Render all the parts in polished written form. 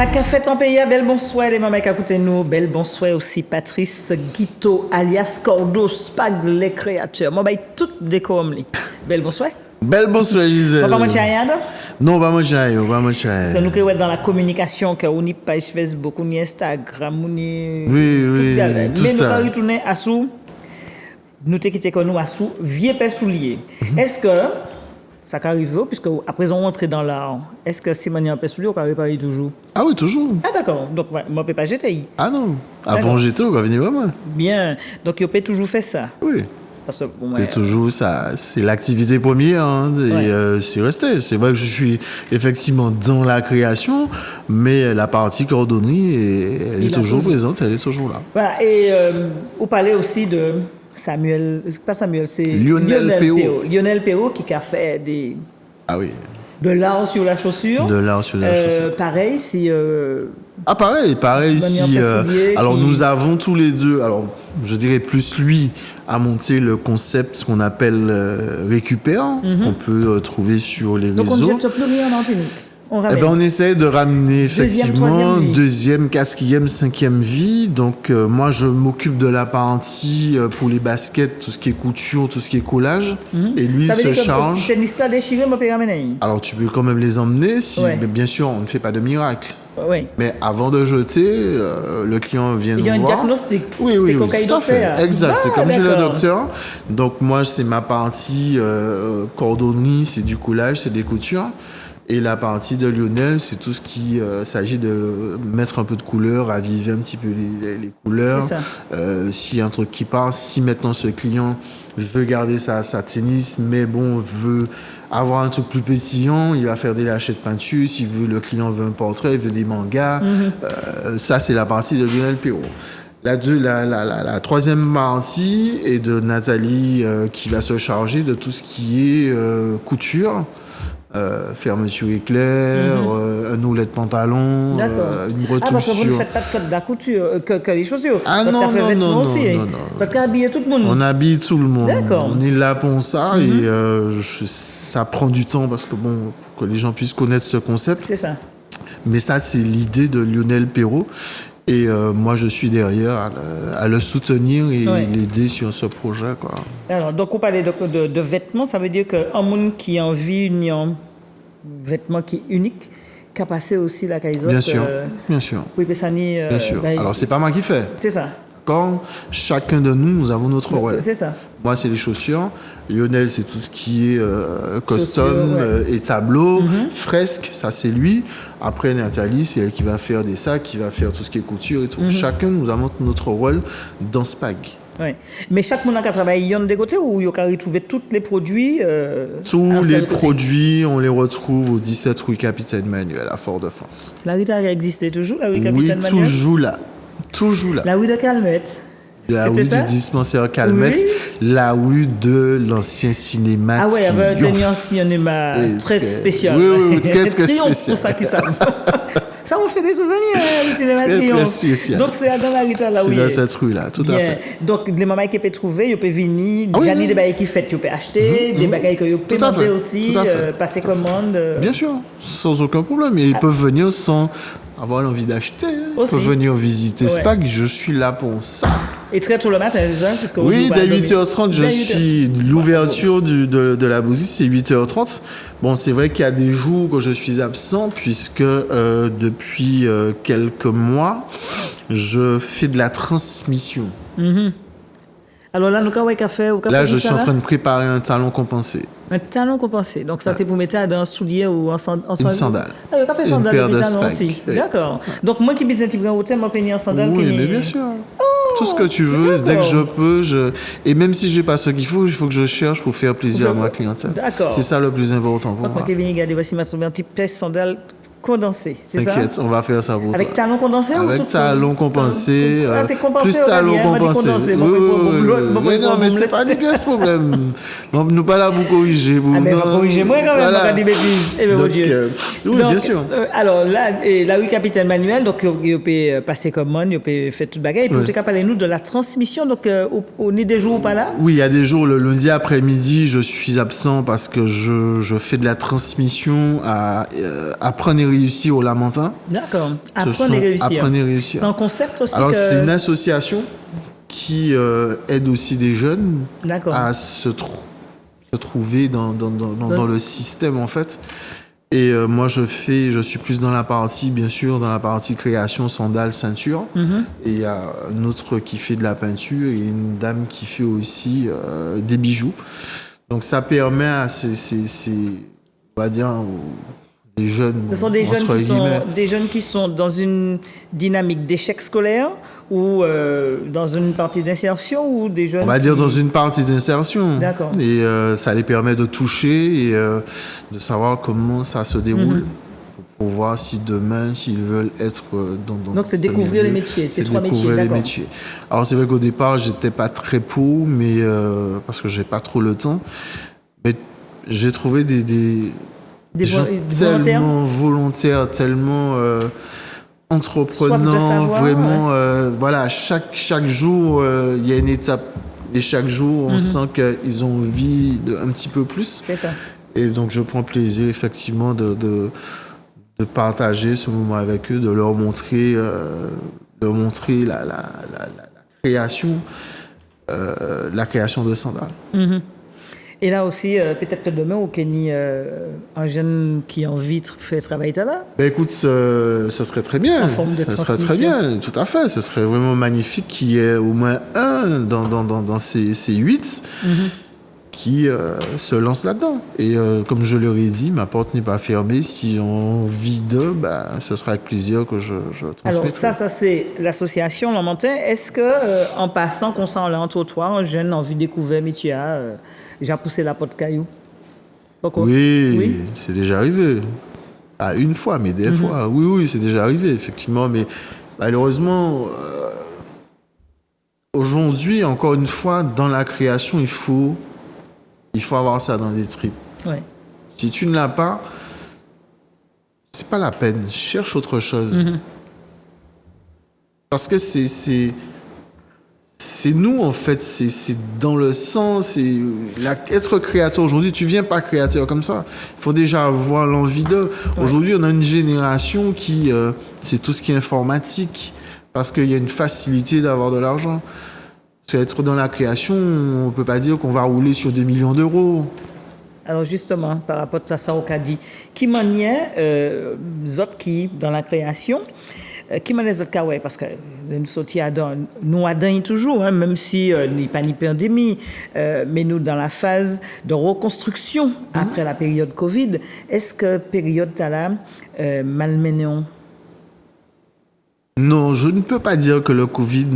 La café en pays, bel bonsoir les mamans qui écoutent nous, bel bonsoir aussi Patrice Guito alias Cordo Spag les créateurs. Moi tout décorum li. Bel bonsoir. Bel bonsoir Gisèle. On va manger rien? Non, pas manger rien, pas manger rien. Parce que nous qui dans la communication que on y page Facebook, on y Instagram, on y oui, tout mais ça. nous quand retourner à sous nous te quitté que nous à sous vieux père soulier. Est-ce que ça arrive puisque après on rentre dans l'art. Est-ce que si manière père soulier on peut réparer toujours? Ah oui, toujours. Ah d'accord. Donc moi peut pas jeter. Ah non. Avant j'étais, on va venir vraiment. Bien. Donc on peut toujours faire ça. Oui. Parce que bon, C'est toujours ça, c'est l'activité première, hein, et c'est resté. C'est vrai que je suis effectivement dans la création, mais la partie coordonnée, elle est toujours présente, elle est toujours là. Voilà, et vous parlez aussi de Samuel, pas Samuel, c'est Lionel Perrault. Lionel Perrault qui a fait Ah oui. de l'art sur la chaussure. De l'art sur la chaussure. Pareil, si... Ah pareil si alors qui... nous avons tous les deux, alors je dirais plus lui a monté le concept ce qu'on appelle récupère qu'on peut trouver sur les Donc réseaux. on ne jette plus rien en Martinique. On essaie de ramener effectivement deuxième, quatrième, cinquième vie. Donc moi je m'occupe de la partie pour les baskets, tout ce qui est couture, tout ce qui est collage, et lui ça veut se dire charge. Que tennis déchiré, moi peux ramener. Alors tu peux quand même les emmener, mais bien sûr on ne fait pas de miracle. Oui. Mais avant de jeter, le client vient nous voir. Il y a un diagnostic. Oui, c'est quoi qu'il doit faire. Exact. C'est comme chez le docteur. Donc moi, c'est ma partie cordonnerie, c'est du collage, c'est des coutures. Et la partie de Lionel, c'est tout ce qui s'agit de mettre un peu de couleur, raviver un petit peu les couleurs. S'il y a un truc qui passe, si maintenant ce client veut garder sa tennis, mais bon, veut avoir un truc plus pétillant, il va faire des lâchers de peinture. Si le client veut un portrait, il veut des mangas. Ça, c'est la partie de Lionel Perrault. La troisième partie est de Nathalie qui va se charger de tout ce qui est couture. Fermeture éclair, un oulet de pantalon, une retouche parce que vous ne faites pas de la couture, que les chaussures. Ah donc, non. Ça peut habiller tout le monde. On habille tout le monde. D'accord. On est là pour ça et ça prend du temps parce que bon, que les gens puissent connaître ce concept. C'est ça. Mais ça, c'est l'idée de Lionel Perrault. Et moi, je suis derrière à le soutenir et l'aider sur ce projet, quoi. Alors, donc, on parlait de vêtements. Ça veut dire qu'un monde qui a envie d'un vêtement qui est unique, qui a passé aussi la caïsote. Bien sûr, bien sûr. Bien sûr. Alors, c'est pas moi qui fais. C'est ça. Quand chacun de nous avons notre rôle. C'est ça. Moi, c'est les chaussures. Lionel, c'est tout ce qui est custom et tableau. Fresque, ça, c'est lui. Après, Nathalie, c'est elle qui va faire des sacs, qui va faire tout ce qui est couture et tout. Chacun, nous avons notre rôle dans Spag. Oui. Mais chaque monde qui travaille, il y a des côtés où il y a retrouvé tous les produits. Tous les produits, on les retrouve au 17 rue Capitaine Manuel à Fort-de-France. La rue existait toujours, la rue Capitaine Manuel? Oui, toujours là. Toujours là. La rue de Calmette. La rue du dispensaire Calmette, la rue de l'ancien cinéma. Ah ouais, il y avait un ancien cinéma très spécial. Oui, très spécial. Pour ça qui savent. Ça vous fait des souvenirs, le cinéma Triomphe. Donc c'est dans la rue là où c'est dans cette rue-là, tout à fait. Donc les mamans qui peuvent trouver, ils peuvent venir, déjà des bagages qui fait, ils peuvent acheter, des bagages que ils peuvent monter aussi, passer commande. Bien sûr, sans aucun problème. Et ils peuvent venir sans avoir l'envie d'acheter. Ils peuvent venir visiter Spag, je suis là pour ça. Et très tôt le matin, puisque oui, dès 8h30, je suis. L'ouverture de la boutique, c'est 8h30. Bon, c'est vrai qu'il y a des jours que je suis absent, puisque depuis quelques mois, je fais de la transmission. Alors là, nous avons fait. Là, je suis en train de préparer un talon compensé. Un talon compensé. Donc, ça, c'est pour mettre dans un soulier ou en sandale. Une sandale. Ah, il y a fait sandale et talon aussi. Oui. D'accord. Donc, moi qui suis un petit peu en hôtel, moi, je en sandale. Oui, mais bien sûr. Tout ce que tu veux, dès que je peux. Et même si je n'ai pas ce qu'il faut que je cherche pour faire plaisir à ma clientèle. D'accord. C'est ça le plus important pour moi. Moi qui viens regarder, voici ma petite pièce sandale condensé, c'est ça? T'inquiète, on va faire ça pour toi. Avec talon condensé ou avec talon compensé, c'est compensé plus talon compensé. Oui, non, mais c'est pas des pièces problème. Non, nous pas là pour corriger. Ah, mais va corriger moi quand même, voilà. Pas des bêtises. Eh bien, mon Dieu. Oui, donc, bien sûr. Alors là, la rue Capitaine Manuel, donc il peut passer commande, il peut faire toute bagaille. Et puis, en tout cas, parlez-nous de la transmission. Donc, on est des jours ou pas là? Oui, il y a des jours, le lundi après-midi, je suis absent parce que je fais de la transmission à Prendre réussir au Lamentin. D'accord. Apprendre et réussir. Apprendre et réussir. C'est un concept aussi Alors, que... c'est une association qui aide aussi des jeunes D'accord. à se trouver dans le système, en fait. Et moi, je suis plus dans la partie, bien sûr, dans la partie création, sandales, ceinture. Et il y a un autre qui fait de la peinture et une dame qui fait aussi des bijoux. Donc, ça permet à on va dire, des jeunes. Ce sont des jeunes qui sont dans une dynamique d'échec scolaire ou dans une partie d'insertion ou des jeunes. On va dire dans une partie d'insertion. D'accord. Et ça les permet de toucher et de savoir comment ça se déroule pour voir si demain, s'ils veulent être dans. Donc c'est découvrir les métiers, c'est 3 métiers, découvrir les d'accord. métiers. Alors c'est vrai qu'au départ, j'étais pas très pour, mais parce que j'ai pas trop le temps. Mais j'ai trouvé des gens tellement volontaires, tellement entreprenants, savoir, vraiment. Voilà, chaque jour, il y a une étape. Et chaque jour, on sent qu'ils ont envie un petit peu plus. C'est ça. Et donc, je prends plaisir, effectivement, de partager ce moment avec eux, de leur montrer la création de sandales. Et là aussi, peut-être que demain, au Kenny, un jeune qui a envie de faire travailler là. Ben écoute, ce serait très bien. En forme de ce serait très bien, tout à fait. Ce serait vraiment magnifique qu'il y ait au moins un dans ces 8 qui se lance là-dedans. Et comme je leur ai dit, ma porte n'est pas fermée. Si j'ai envie d'eux, ce sera avec plaisir que je transmettrai. Alors ça c'est l'association Lamentin. Est-ce que en passant, qu'on s'en là entre toi, un jeune a envie de découvrir métier, j'ai poussé la porte caillou? Oui, c'est déjà arrivé. Ah, une fois, mais des fois. Oui, c'est déjà arrivé, effectivement. Mais malheureusement, aujourd'hui, encore une fois, dans la création, il faut avoir ça dans les tripes. Ouais. Si tu ne l'as pas, c'est pas la peine. Cherche autre chose. Parce que c'est nous, en fait. C'est dans le sens. Être créateur aujourd'hui, tu viens pas créateur comme ça. Il faut déjà avoir l'envie de. Aujourd'hui, on a une génération qui. C'est tout ce qui est informatique. Parce qu'il y a une facilité d'avoir de l'argent. Être dans la création, on ne peut pas dire qu'on va rouler sur des millions d'euros. Alors justement, par rapport à ça, au dit, qui maniait autres qui dans la création, qui maniait autres cas, parce que nous sommes nous adons toujours, même si il n'y a pas ni pandémie, mais nous dans la phase de reconstruction après la période Covid. Est-ce que période là malmenée? Non, je ne peux pas dire que le Covid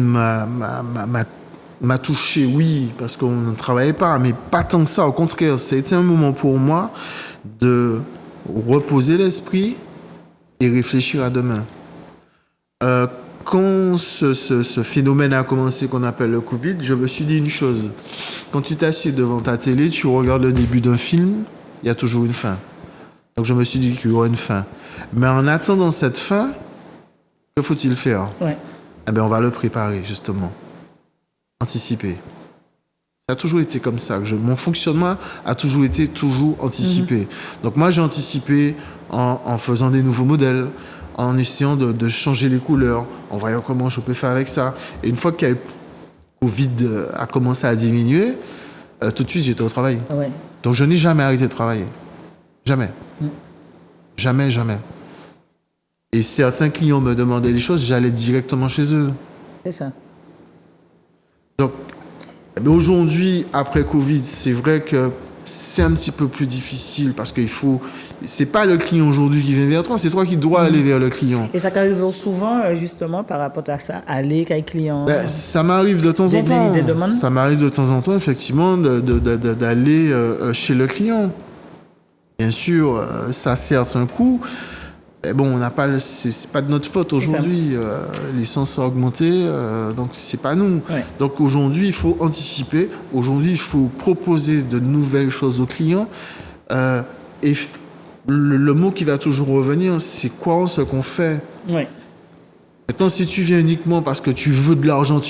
m'a touché, oui, parce qu'on ne travaillait pas, mais pas tant que ça. Au contraire, ça a été un moment pour moi de reposer l'esprit et réfléchir à demain. Quand ce phénomène a commencé, qu'on appelle le Covid, je me suis dit une chose. Quand tu t'assieds devant ta télé, tu regardes le début d'un film, il y a toujours une fin. Donc je me suis dit qu'il y aura une fin. Mais en attendant cette fin, que faut-il faire? Eh bien, on va le préparer, justement. Anticiper. Ça a toujours été comme ça. Mon fonctionnement a toujours été anticipé. Donc moi, j'ai anticipé en faisant des nouveaux modèles, en essayant de changer les couleurs, en voyant comment je peux faire avec ça. Et une fois que le Covid a commencé à diminuer, tout de suite, j'étais au travail. Donc je n'ai jamais arrêté de travailler. Jamais. Jamais. Et certains clients me demandaient des choses, j'allais directement chez eux. C'est ça. Donc, aujourd'hui, après Covid, c'est vrai que c'est un petit peu plus difficile parce qu'il faut. C'est pas le client aujourd'hui qui vient vers toi, c'est toi qui dois aller vers le client. Et ça t'arrive souvent, justement, par rapport à ça, aller avec les clients. Ça m'arrive de temps en temps. Ça m'arrive de temps en temps, effectivement, d'aller chez le client. Bien sûr, ça certes un coût. Mais bon, on n'a pas. C'est pas de notre faute aujourd'hui. L'essence a augmenté, donc c'est pas nous. Donc aujourd'hui, il faut anticiper. Aujourd'hui, il faut proposer de nouvelles choses aux clients. Et le mot qui va toujours revenir, c'est quoi ce qu'on fait. Maintenant, si tu viens uniquement parce que tu veux de l'argent,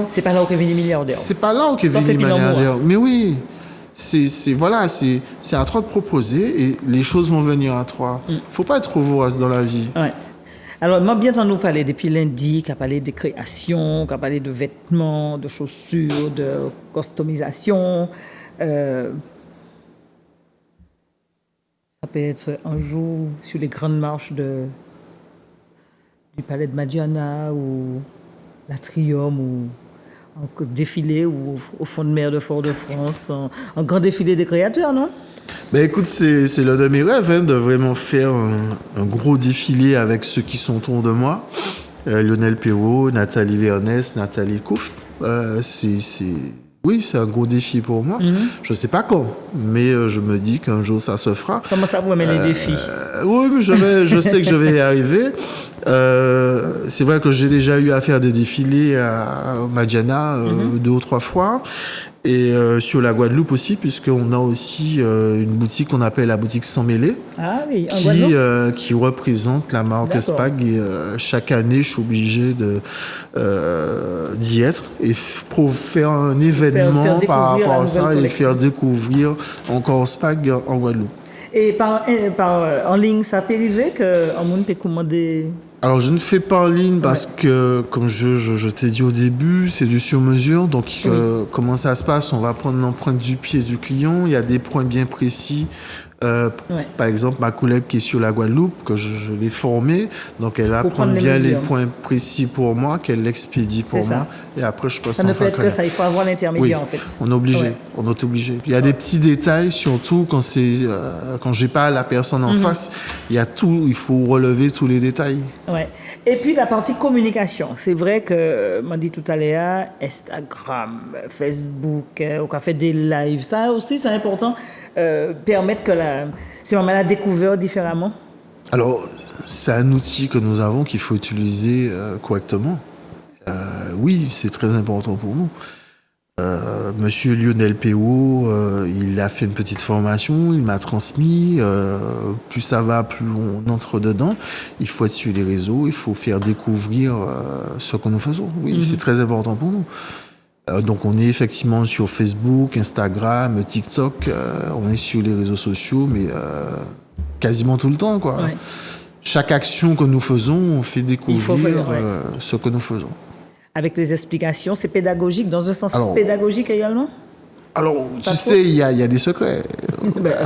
c'est pas là où Kevin est milliardaire. C'est pas là où Kevin est milliardaire. Mais oui. voilà, c'est à toi de proposer et les choses vont venir à toi. Faut pas être trop vorace dans la vie. Ouais. Alors, moi, bien entendu, nous parler depuis lundi, qu'a parlé de création, qu'a parlé de vêtements, de chaussures, de customisation. Ça peut être un jour sur les grandes marches du palais de Madiana ou l'Atrium ou un défilé ou au fond de mer de Fort-de-France, un grand défilé des créateurs, non? Ben écoute, c'est l'un de mes rêves, hein, de vraiment faire un gros défilé avec ceux qui sont autour de moi. Lionel Perrault, Nathalie Vernès, Nathalie Kouf. Oui, c'est un gros défi pour moi. Je sais pas quand, mais je me dis qu'un jour ça se fera. Comment ça vous met les défis? Oui, mais je sais que je vais y arriver. C'est vrai que j'ai déjà eu à faire des défilés à Madiana 2 ou 3 fois. Et sur la Guadeloupe aussi, puisqu'on a aussi une boutique qu'on appelle la boutique Sans Mêlée, Ah oui, en Guadeloupe. qui représente la marque D'accord. Spag. Et chaque année, je suis obligé d'y être et pour faire un événement faire par découvrir rapport la à ça nouvelle et collection. faire découvrir encore Spag en Guadeloupe. Et en ligne, ça peut arriver qu'un monde peut commander. Alors, je ne fais pas en ligne parce que, comme je t'ai dit au début, c'est du sur-mesure. Donc, comment ça se passe? On va prendre l'empreinte du pied du client. Il y a des points bien précis. Par exemple, ma collègue qui est sur la Guadeloupe, que je l'ai formée, donc elle va Pour prendre prendre les bien les mesures. points précis pour moi, qu'elle l'expédie pour C'est ça. moi, et après je passe Ça en ne peut être que ça, il faut avoir l'intermédiaire en fait. on est obligé, Ouais. on est obligé. Il y a des petits détails, surtout quand quand j'ai pas la personne en face, il y a tout, il faut relever tous les détails. Ouais. Et puis la partie communication, c'est vrai que m'a dit tout à l'heure, Instagram, Facebook, on a fait des lives, ça aussi c'est important, permettre que c'est vraiment la découverte différemment. Alors, c'est un outil que nous avons qu'il faut utiliser correctement. Oui, c'est très important pour nous. Monsieur Lionel Perrault, il a fait une petite formation, il m'a transmis. Plus ça va, plus on entre dedans. Il faut être sur les réseaux, il faut faire découvrir ce que nous faisons. Oui, c'est très important pour nous. Donc on est effectivement sur Facebook, Instagram, TikTok. On est sur les réseaux sociaux, mais quasiment tout le temps, quoi. Ouais. Chaque action que nous faisons, on fait découvrir faire, ce que nous faisons. Avec les explications, c'est pédagogique, dans un sens Alors, pédagogique également. Alors, Pas tu trop. sais, il y a des secrets.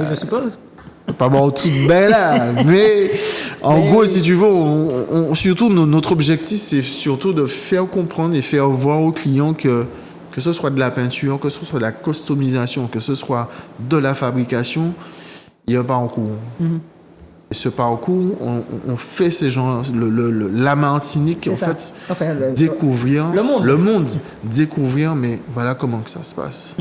Je suppose. Pas bon tout ben là, mais en gros, si tu veux, surtout notre objectif, c'est surtout de faire comprendre et faire voir aux clients que ce soit de la peinture, que ce soit de la customisation, que ce soit de la fabrication, il y a un parcours. Et ce parcours, on fait ces gens, la Martinique, C'est en ça. fait, Enfin, découvrir le monde. découvrir, mais voilà comment que ça se passe.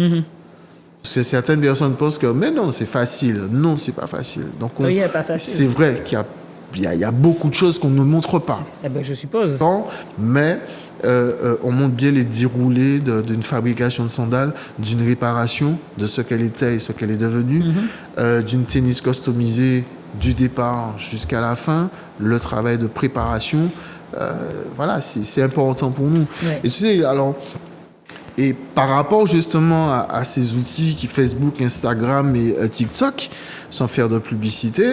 Parce que certaines personnes pensent que, mais non, c'est facile. Non, c'est pas facile. Donc, Rien n'est pas facile. c'est vrai qu'il y a beaucoup de choses qu'on ne montre pas. Eh ben, je suppose. Mais on montre bien les déroulés d'une fabrication de sandales, d'une réparation, de ce qu'elle était et ce qu'elle est devenue, d'une tennis customisée du départ jusqu'à la fin, le travail de préparation. Voilà, c'est important pour nous. Ouais. Et tu sais, alors... Et par rapport justement à ces outils qui Facebook, Instagram et TikTok, sans faire de publicité,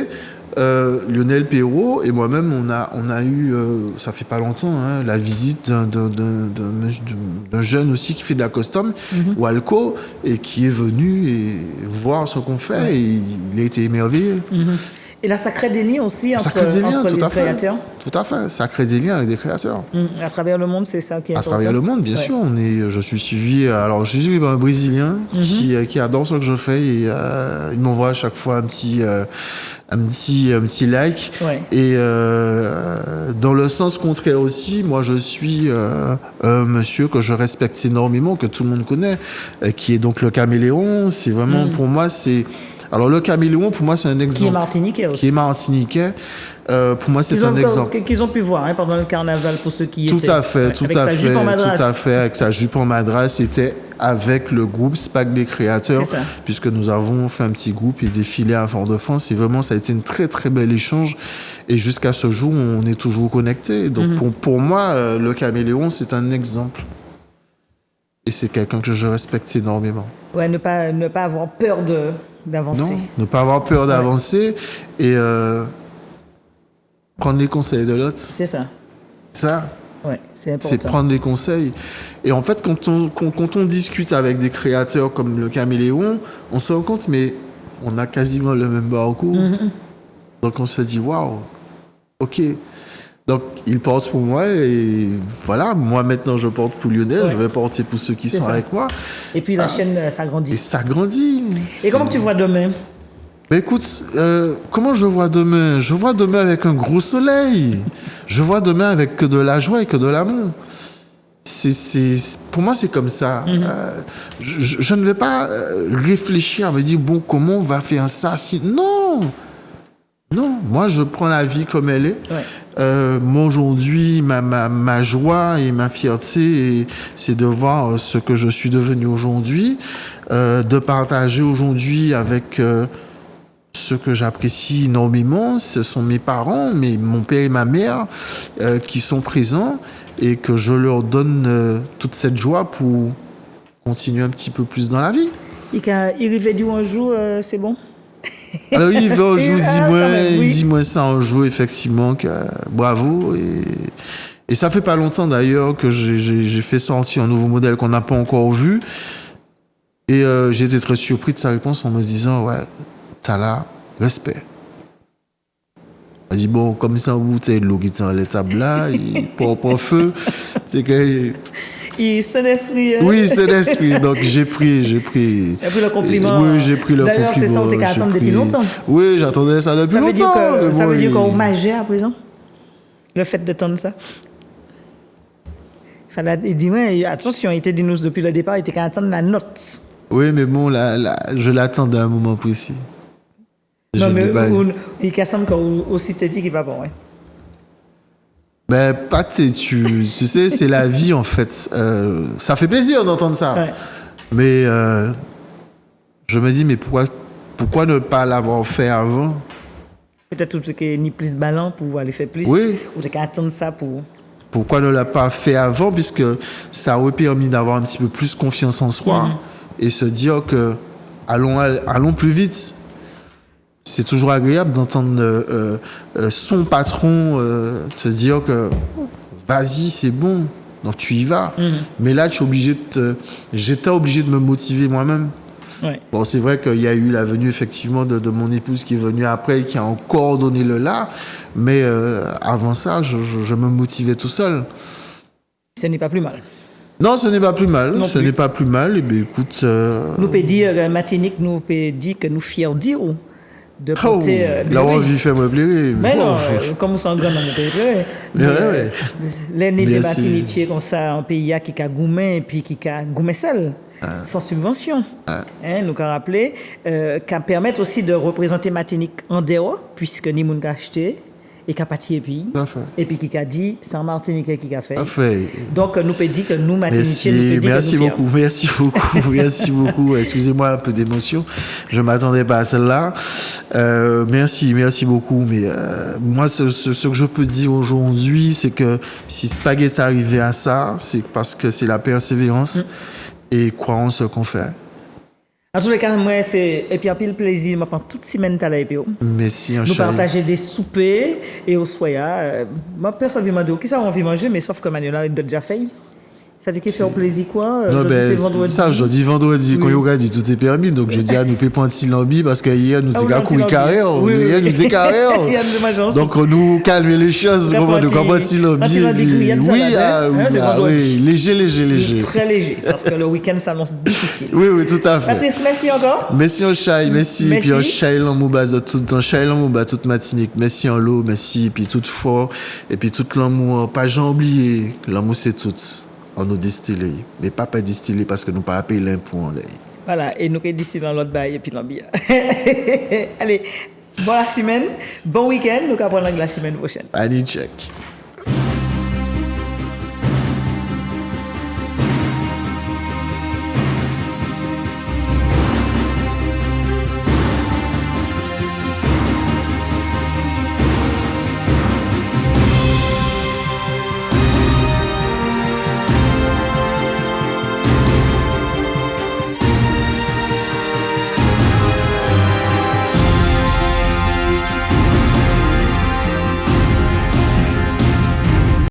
Lionel Perrault et moi-même, on a eu, ça fait pas longtemps, hein, la visite d'un jeune aussi qui fait de la custom, Walco, et qui est venu et voir ce qu'on fait, et il a été émerveillé. Et là, ça crée des liens aussi Ça entre crée des liens, les tout à fait. créateurs. Tout à fait. Ça crée des liens avec des créateurs. À travers le monde, c'est ça qui est À important. travers le monde, bien sûr. Je suis suivi par un Brésilien qui adore ce que je fais et il m'envoie à chaque fois un petit like. Ouais. Et dans le sens contraire aussi, moi je suis un monsieur que je respecte énormément, que tout le monde connaît, qui est donc le Caméléon. C'est vraiment pour moi, alors le Caméléon, pour moi, c'est un exemple. Qui est martiniquais aussi. Qui est martiniquais. Pour moi, c'est un exemple. Qu'ils ont pu voir pendant le carnaval pour ceux qui Tout étaient. à fait, tout avec à sa fait, jupe en madras. tout à fait. Avec sa jupe en madras, c'était avec le groupe Spag les créateurs, C'est ça. puisque nous avons fait un petit groupe et défilé à Fort-de-France. Et vraiment, ça a été une très très bel échange. Et jusqu'à ce jour, on est toujours connectés. Donc pour moi, le Caméléon, c'est un exemple. Et c'est quelqu'un que je respecte énormément. Ouais, ne pas avoir peur d'avancer. Non, ne pas avoir peur d'avancer et prendre les conseils de l'autre. C'est ça. Ça, Ouais, c'est important. c'est prendre les conseils. Et en fait, quand on discute avec des créateurs comme le Caméléon, on se rend compte, mais on a quasiment le même parcours. Donc on se dit, waouh, ok. Donc il porte pour moi et voilà, moi maintenant je porte pour Lionel, je vais porter pour ceux qui sont avec moi. Et puis la chaîne s'agrandit. Et ça grandit. Et comment tu vois demain? Ben écoute, comment je vois demain? Je vois demain avec un gros soleil. Je vois demain avec que de la joie et que de l'amour. Pour moi, c'est comme ça. Je ne vais pas réfléchir à me dire, bon, comment on va faire ça? Non! Non, moi, je prends la vie comme elle est. Moi, aujourd'hui, ma joie et ma fierté, c'est de voir ce que je suis devenu aujourd'hui, de partager aujourd'hui avec... ce que j'apprécie énormément, ce sont mes parents, mon père et ma mère qui sont présents et que je leur donne toute cette joie pour continuer un petit peu plus dans la vie. Il arrivait du un jour, c'est bon? Alors il va un jour, dis-moi ça un jour, effectivement, que, bravo. Et ça fait pas longtemps d'ailleurs que j'ai fait sortir un nouveau modèle qu'on n'a pas encore vu. Et j'ai été très surpris de sa réponse en me disant, ouais, t'as là, respect. Elle dit, bon, comme ça, en bouteille de l'eau qui est en l'étable là, il prend feu. C'est que... Il s'est d'esprit. Oui, c'est d'esprit. Donc, j'ai pris. Tu as pris le compliment. Oui, j'ai pris le compliment. D'ailleurs, c'est ça, on t'est attendre depuis longtemps. Oui, j'attendais ça depuis longtemps. Ça veut dire qu'on majeure à présent? Le fait de tendre ça? Il dit, ouais, attention, il était dit nous depuis le départ, il était qu'à attendre la note. Oui, mais bon, là, je l'attendais à un moment précis. Non, mais il semble aussi têtu qu'il va bon, ouais. Ben, pas têtu. Tu sais, c'est la vie, en fait. Ça fait plaisir d'entendre ça. Ouais. Mais je me dis, mais pourquoi ne pas l'avoir fait avant? Peut-être que tu ni plus ballon pour aller faire plus. Oui. Ou tu qu'à attendre ça pour... Pourquoi ne l'a pas fait avant? Puisque ça aurait permis d'avoir un petit peu plus confiance en soi et se dire que allons plus vite. C'est toujours agréable d'entendre son patron se dire que vas-y, c'est bon, donc tu y vas. Mais là, j'étais obligé de me motiver moi-même. Ouais. Bon, c'est vrai qu'il y a eu la venue effectivement de mon épouse qui est venue après et qui a encore donné le là, mais avant ça, je me motivais tout seul. Ce n'est pas plus mal. Non, ce n'est pas plus mal. Ce n'est pas plus mal. Et bien, écoute. Nous peut dire, Martinique, nous peut dire que nous fiers dire de compter. La envie fait me plaire. Mais non, comme nous sommes grands dans mon pays. L'année de Martinique, comme ça, un pays qui a goumé et puis qui a goumé seul. Sans subvention. Nous avons rappelé qu'à permettre aussi de représenter Martinique en dehors, puisque ni moun ka acheté et qu'a parti et puis qui a dit sans Martinique qui a fait. Donc nous peut dire que nous Martiniquais nous peut dire merci beaucoup, merci beaucoup. Excusez-moi un peu d'émotion, je m'attendais pas à celle-là. Merci beaucoup. Mais moi, ce que je peux dire aujourd'hui, c'est que si Spaghetti arrivait à ça, c'est parce que c'est la persévérance. Et croire en ce qu'on fait. En tous les cas, moi, c'est... Et puis, un pile plaisir, je prends toute semaine à l'APO. Merci, un nous partager des soupers et au soya. Moi, personne ne veut demander qui ça on veut manger, mais sauf que Manuela, il a déjà fait. Ça dit qu'il fait plaisir quoi? Non, ben, vendredi. Ça, je dis vendredi, quand il dit tout est permis, donc je dis à nous peut prendre Silambi parce que hier nous disons courir carré, hier nous disons carré. Donc nous calmer les choses, comment nous comprendre Silambi. Oui, léger. Très léger, parce que le week-end s'annonce difficile. Oui, tout à fait. Patrice, merci encore. Merci en Chai, merci. Puis en Chai l'amouba tout le temps, Chai l'amouba toute Martinique. Merci en l'eau, merci. Puis tout fort, et puis tout l'amour, pas jamais oublier, l'amour c'est tout. On nous distille, mais pas distiller parce que nous pas payer l'impôt en l'air. Voilà, et nous qui distiller dans l'autre bail et puis l'ambiance. Allez, bonne semaine, bon week-end, nous allons prendre la semaine prochaine. Allez, check.